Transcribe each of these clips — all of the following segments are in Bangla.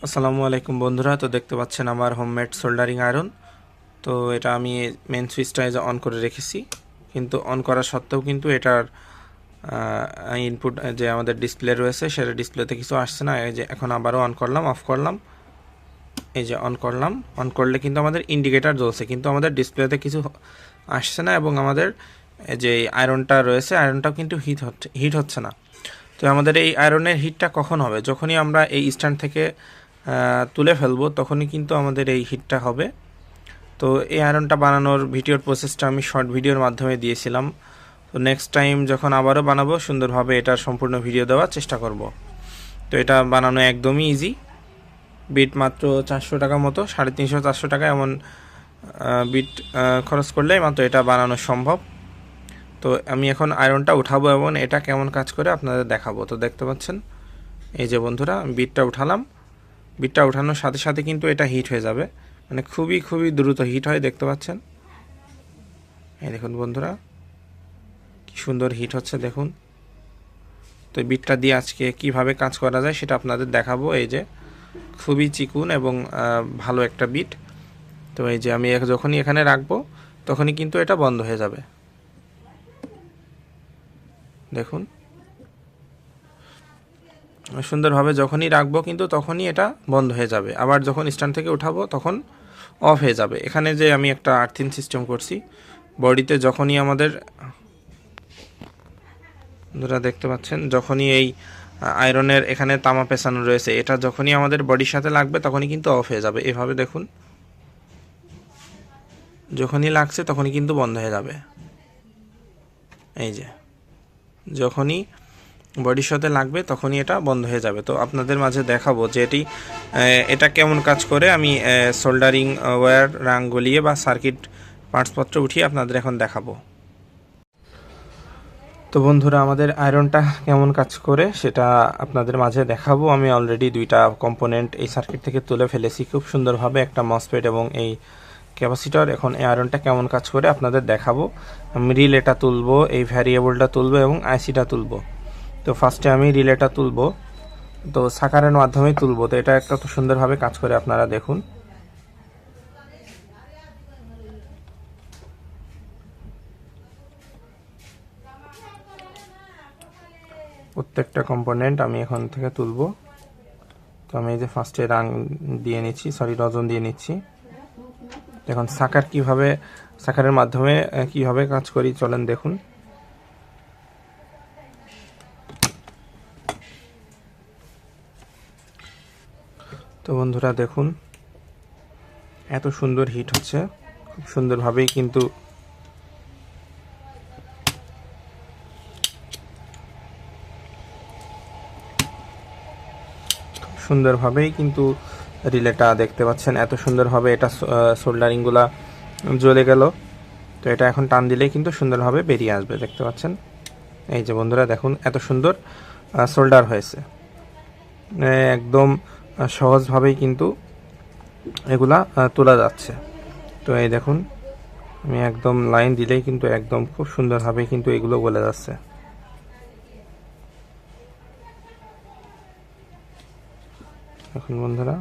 আসসালামু আলাইকুম বন্ধুরা। তো দেখতে পাচ্ছেন আমার হোমমেড সোল্ডারিং আয়রন। তো এটা আমি মেন সুইচটা অন করে রেখেছি, কিন্তু অন করা সত্ত্বেও কিন্তু এটার ইনপুট যে আমাদের ডিসপ্লে রয়েছে সেটা ডিসপ্লেতে কিছু আসছে না। এই যে এখন আবারও অন করলাম, অফ করলাম, এই যে অন করলাম। অন করলে কিন্তু আমাদের ইন্ডিকেটার জ্বলছে, কিন্তু আমাদের ডিসপ্লেতে কিছু আসছে না এবং আমাদের যে আয়রনটা রয়েছে আয়রনটাও কিন্তু হিট হচ্ছে না। তো আমাদের এই আয়রনের হিটটা কখন হবে? যখনই আমরা এই স্ট্যান্ড থেকে তুলে ফেলবো তখনই কিন্তু আমাদের এই হিটটা হবে। তো এই আয়রনটা বানানোর ভিডিওর প্রসেসটা আমি শর্ট ভিডিওর মাধ্যমে দিয়েছিলাম। তো নেক্সট টাইম যখন আবারও বানাবো সুন্দরভাবে এটার সম্পূর্ণ ভিডিও দেওয়ার চেষ্টা করব। তো এটা বানানো একদমই ইজি। বিট মাত্র 400 টাকা মতো, 350-400 টাকা এমন বিট খরচ করলেই মাত্র এটা বানানো সম্ভব। তো আমি এখন আয়রনটা উঠাবো এবং এটা কেমন কাজ করে আপনাদের দেখাবো। তো দেখতে পাচ্ছেন এই যে বন্ধুরা, বিটটা উঠালাম। বিটটা উঠানোর সাথে সাথে কিন্তু এটা হিট হয়ে যাবে, মানে খুবই দ্রুত হিট হয়। দেখতে পাচ্ছেন, এই দেখুন বন্ধুরা কি সুন্দর হিট হচ্ছে দেখুন। তো বিটটা দিয়ে আজকে কিভাবে কাজ করা যায় সেটা আপনাদের দেখাবো। এই যে খুবই চিকুন এবং ভালো একটা বিট। তো এই যে আমি যখনই এখানে রাখবো তখনই কিন্তু এটা বন্ধ হয়ে যাবে। দেখুন সুন্দরভাবে যখনই রাখবো কিন্তু তখনই এটা বন্ধ হয়ে যাবে। আবার যখন স্ট্যান্ড থেকে উঠাবো তখন অফ হয়ে যাবে। এখানে যে আমি একটা আর্থিং সিস্টেম করছি বডিতে, যখনই আমাদের বন্ধুরা দেখতে পাচ্ছেন যখনই এই আয়রনের এখানে তামা পেঁচানো রয়েছে এটা যখনই আমাদের বডির সাথে লাগবে তখনই কিন্তু অফ হয়ে যাবে। এভাবে দেখুন, যখনই লাগছে তখনই কিন্তু বন্ধ হয়ে যাবে। এই যে যখনই বডির সাথে লাগবে তখনই এটা বন্ধ হয়ে যাবে। তো আপনাদের মাঝে দেখাবো যে এটা কেমন কাজ করে। আমি সোল্ডারিং ওয়্যার রাং গলিয়ে বা সার্কিট পার্টসপত্র উঠিয়ে আপনাদের এখন দেখাবো। তো বন্ধুরা আমাদের আয়রনটা কেমন কাজ করে সেটা আপনাদের মাঝে দেখাবো। আমি অলরেডি দুইটা কম্পোনেন্ট এই সার্কিট থেকে তুলে ফেলেছি খুব সুন্দরভাবে, একটা মসফেট এবং এই ক্যাপাসিটর। এখন এই আয়রনটা কেমন কাজ করে আপনাদের দেখাবো। আমি রিলেটা তুলবো, এই ভ্যারিয়েবলটা তুলবো এবং আইসিটা তুলবো। তো ফার্স্টে আমি রিলেটা তুলবো, তো সাকারের মাধ্যমে তুলবো। তো এটা একটা তো সুন্দরভাবে কাজ করে, আপনারা দেখুন। প্রত্যেকটা কম্পোনেন্ট আমি এখন থেকে তুলবো। তো আমি এই যে ফার্স্টে রাং দিয়ে নিচ্ছি, রজন দিয়ে নিচ্ছি। এখন সাকারের মাধ্যমে কিভাবে কাজ করি চলেন দেখুন। তো বন্ধুরা দেখুন এত সুন্দর হিট হচ্ছে, খুব সুন্দরভাবেই কিন্তু রিলেটা দেখতে পাচ্ছেন এত সুন্দরভাবে এটা সোল্ডারিংগুলা জ্বলে গেল। তো এটা এখন টান দিলেই কিন্তু সুন্দরভাবে বেরিয়ে আসবে, দেখতে পাচ্ছেন। এই যে বন্ধুরা দেখুন এত সুন্দর সোল্ডার হয়েছে, একদম সহজভাবেই কিন্তু এগুলা তোলা যাচ্ছে। তো এই দেখুন আমি একদম লাইন দিলেই কিন্তু একদম খুব সুন্দরভাবে কিন্তু এগুলো গলে যাচ্ছে। এখন বন্ধুরা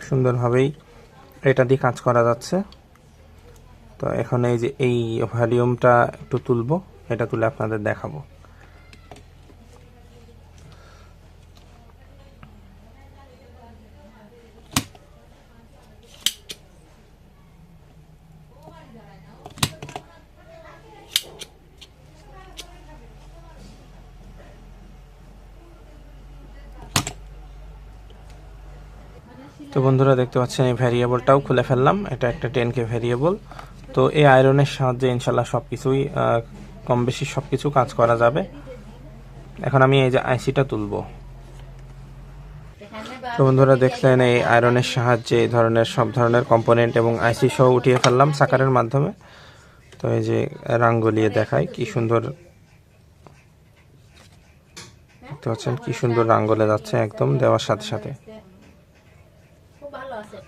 সুন্দরভাবেই এটা দিয়ে কাজ করা যাচ্ছে। তো এখন এই যে এই ভলিউমটা একটু তুলবো, এটা তুলে আপনাদের দেখাবো। তো বন্ধুরা দেখতে পাচ্ছেন এই ভ্যারিয়েবলটাও খুলে ফেললাম, এটা একটা 10K ভ্যারিয়েবল। তো এই আয়রনের সাহায্যে ইনশাল্লাহ সবকিছুই কম বেশি সবকিছু কাজ করা যাবে। এখন আমি এই যে আইসিটা তুলবো। তো বন্ধুরা দেখলেন এই আয়রনের সাহায্যে এই ধরনের সব ধরনের কম্পোনেন্ট এবং আইসি সহ উঠিয়ে ফেললাম সাকারের মাধ্যমে। তো এই যে রাং গলিয়ে দেখায় কি সুন্দর, দেখতে পাচ্ছেন কি সুন্দর রাং গলে যাচ্ছে একদম দেওয়ার সাথে সাথে।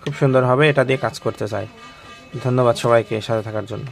খুব সুন্দরভাবে এটা দিয়ে কাজ করতে চাই। ধন্যবাদ সবাইকে সাথে থাকার জন্য।